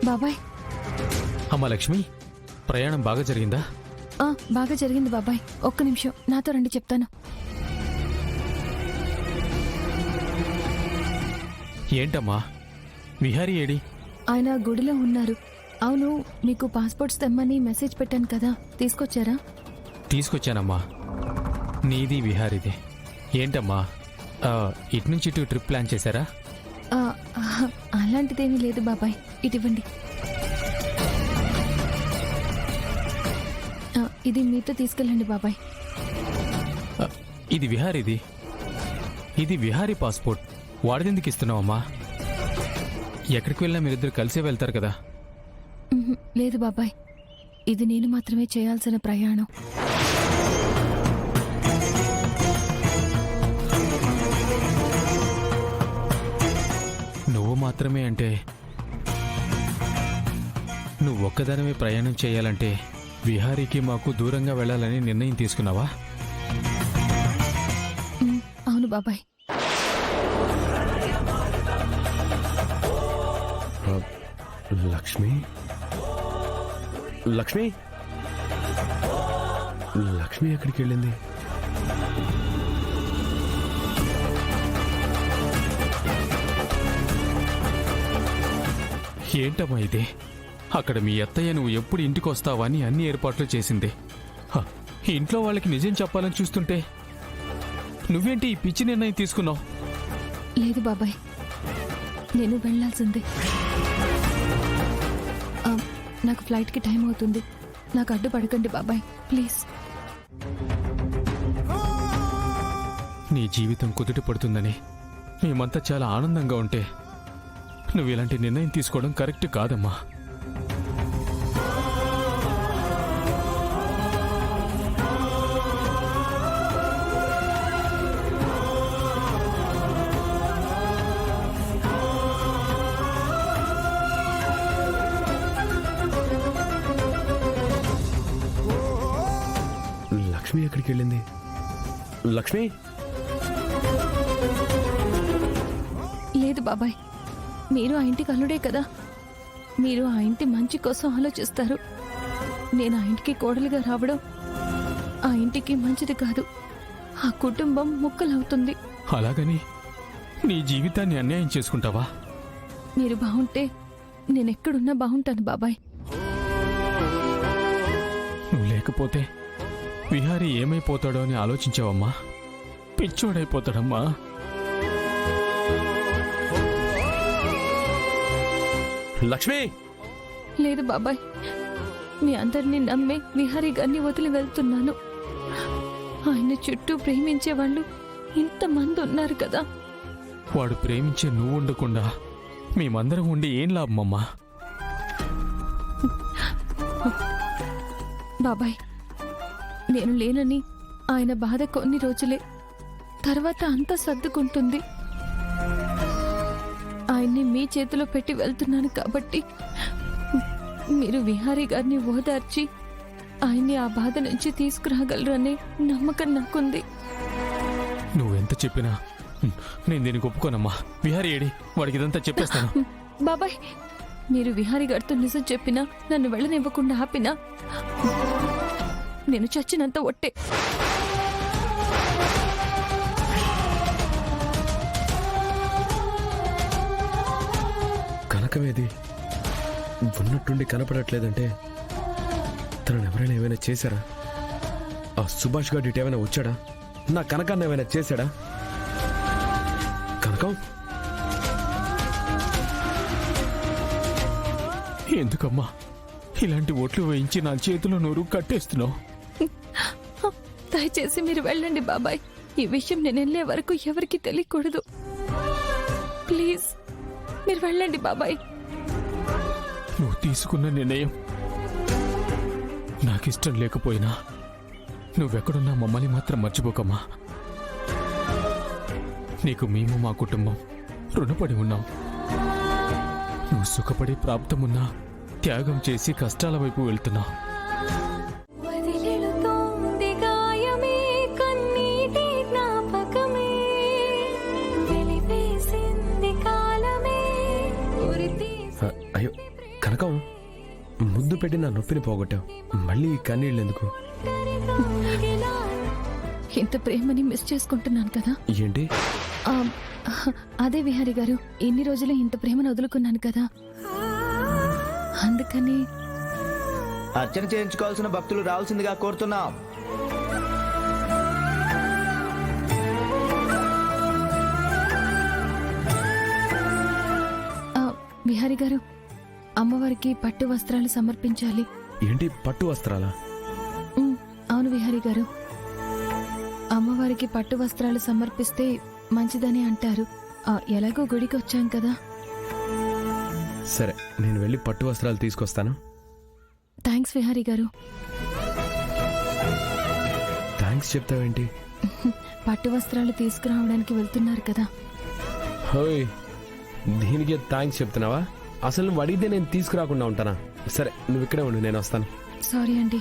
బాబాయ్. అమ్మా లక్ష్మి, ప్రయాణం బాగా జరిగిందా? బాగా జరిగింది బాబాయ్. ఒక్క నిమిషం నాతో రండి, చెప్తాను. ఏంటమ్మా, విహారీ ఏడి? ఆయన గుడిలో ఉన్నారు. అవును, మీకు పాస్పోర్ట్స్ తెమ్మని మెసేజ్ పెట్టాను కదా, తీసుకొచ్చారా? తీసుకొచ్చానమ్మా. నీది విహారీది. ఏంటమ్మా, ఇటు ఇటు ట్రిప్ ప్లాన్ చేశారా? అలాంటిదేమీ లేదు బాబాయ్. ఇటివ్వండి. ఇది మీతో తీసుకెళ్ళండి బాబాయ్. ఇది విహారీది. ఇది విహారీ పాస్పోర్ట్. వాడిదెందుకు ఇస్తున్నావమ్మా? ఎక్కడికి వెళ్ళినా మీరిద్దరు కలిసే వెళ్తారు కదా. లేదు బాబాయ్, ఇది నేను మాత్రమే చేయాల్సిన ప్రయాణం. నువ్వు మాత్రమే అంటే, నువ్వు ఒక్కదానివే ప్రయాణం చేయాలంటే విహారీకి మాకు దూరంగా వెళ్ళాలని నిర్ణయం తీసుకున్నావా? అవును బాబాయ్. లక్ష్మి, లక్ష్మి, లక్ష్మి ఎక్కడికి వెళ్ళింది? ఏంటమ్మా ఇది? అక్కడ మీ అత్తయ్య నువ్వు ఎప్పుడు ఇంటికి వస్తావా అని అన్ని ఏర్పాట్లు చేసింది. ఇంట్లో వాళ్ళకి నిజం చెప్పాలని చూస్తుంటే నువ్వేంటి ఈ పిచ్చి నిర్ణయం తీసుకున్నావు? లేదు బాబాయ్, నేను వెళ్లాల్సిందే. నాకు ఫ్లైట్కి టైం అవుతుంది. నాకు అడ్డుపడకండి బాబాయ్, ప్లీజ్. నీ జీవితం కుదుట పడుతుందని మేమంతా చాలా ఆనందంగా ఉంటే నువ్వు ఇలాంటి నిర్ణయం తీసుకోవడం కరెక్ట్ కాదమ్మా. లక్ష్మి ఎక్కడికి వెళ్ళింది? లక్ష్మి? లేదు బాబాయ్, మీరు ఆ ఇంటికి అల్లుడే కదా. మీరు ఆ ఇంటి మంచి కోసం ఆలోచిస్తారు. నేను ఆ ఇంటికి కోడలిగా రావడం ఆ ఇంటికి మంచిది కాదు. ఆ కుటుంబం ముక్కలవుతుంది. అలాగని నీ జీవితాన్ని అన్యాయం చేసుకుంటావా? మీరు బాగుంటే నేనెక్కడున్నా బాగుంటాను బాబాయ్. నువ్వు లేకపోతే విహారీ ఏమైపోతాడో అని ఆలోచించావమ్మా? పిచ్చోడైపోతాడమ్మా. లక్ష్మి! లేదు బాబాయ్, మీ అందరినీ నమ్మే విహారీ గారిని వదిలి వెళ్తున్నాను. ఆయన చుట్టూ ప్రేమించే వాళ్ళు ఇంతమంది ఉన్నారు కదా. వాడు ప్రేమించే నువ్వు ఉండకుండా మేమందరం ఉండి ఏం లాభమమ్మా? బాబాయ్, నేను లేనని ఆయన బాధ కొన్ని రోజులే, తర్వాత అంతా సర్దుకుంటుంది. ఆయన్ని మీ చేతిలో పెట్టి వెళ్తున్నాను కాబట్టి మీరు విహారీ గారిని ఓదార్చి ఆయన్ని ఆ బాధ నుంచి తీసుకురాగలరనే నమ్మకం నాకుంది. నువ్వెంత చెప్పినా నేను దీనికి ఒప్పుకోనమ్మా. విహారీ ఏడి? వాడికి ఇదంతా చెప్పేస్తాను. బాబాయ్, మీరు విహారీ గారితో నిజం చెప్పినా, నన్ను వెళ్ళనివ్వకుండా ఆపినా నేను చచ్చినంత ఒట్టే. కనకమేది ఉన్నట్టుండి కనపడట్లేదంటే తనను ఎవరైనా ఏమైనా చేశారా? ఆ సుభాష్ గారు ఇటు ఏమైనా వచ్చాడా? నా కనకాన్ని ఏమైనా చేశాడా? కనకం, ఎందుకమ్మా ఇలాంటి ఓట్లు వేయించి నా చేతిలో నోరు కట్టేస్తున్నావు? దయచేసి మీరు వెళ్ళండి బాబాయ్. ఈ విషయం నేను వెళ్ళే వరకు ఎవరికి తెలియకూడదు. ప్లీజ్ మీరు వెళ్ళండి బాబాయ్. నువ్వు తీసుకున్న నిర్ణయం నాకిష్టం లేకపోయినా నువ్వెక్కడున్నా మమ్మల్ని మాత్రం మర్చిపోకమ్మా. నీకు మేము మా కుటుంబం రుణపడి ఉన్నాం. నువ్వు సుఖపడి ప్రాప్తమున్నా త్యాగం చేసి కష్టాల వైపు వెళ్తున్నావు. అయ్యో కనకం, ముద్దు పెట్టి నా నొప్పిని పోగొట్టావు. మళ్ళీ ఈ కన్నీళ్ళు ఎందుకు? ఇంత ప్రేమని మిస్ చేసుకుంటున్నాను కదా. ఏంటి? ఆ, అదే విహారి గారు, ఎన్ని రోజులు ఇంత ప్రేమను వదులుకున్నాను కదా, అందుకని అర్చన చేయించుకోవాల్సిన భక్తులు రావాల్సిందిగా కోరుతున్నాం. విహారి గారు, అమ్మవారికి పట్టు వస్త్రాలు సమర్పించాలి. ఏంటి పట్టు వస్త్రాలా? అవును విహారి గారు, అమ్మవారికి పట్టు వస్త్రాలు సమర్పిస్తే మంచిదని అంటారు. ఎలాగో గుడికి వచ్చాం కదా. సరే, నేను వెళ్ళి పట్టు వస్త్రాలు తీసుకొస్తాను. థ్యాంక్స్ విహారి గారు. థ్యాంక్స్ చెప్తావేంటి? పట్టు వస్త్రాలు తీసుకురావడానికి వెళ్తున్నారు కదా. హోయ్, దీనికి థ్యాంక్స్ చెప్తున్నావా? అసలు నువ్వు అడిగితే నేను తీసుకురాకుండా ఉంటానా? సరే, నువ్వు ఇక్కడే ఉండు, నేను వస్తాను. సారీ అండి.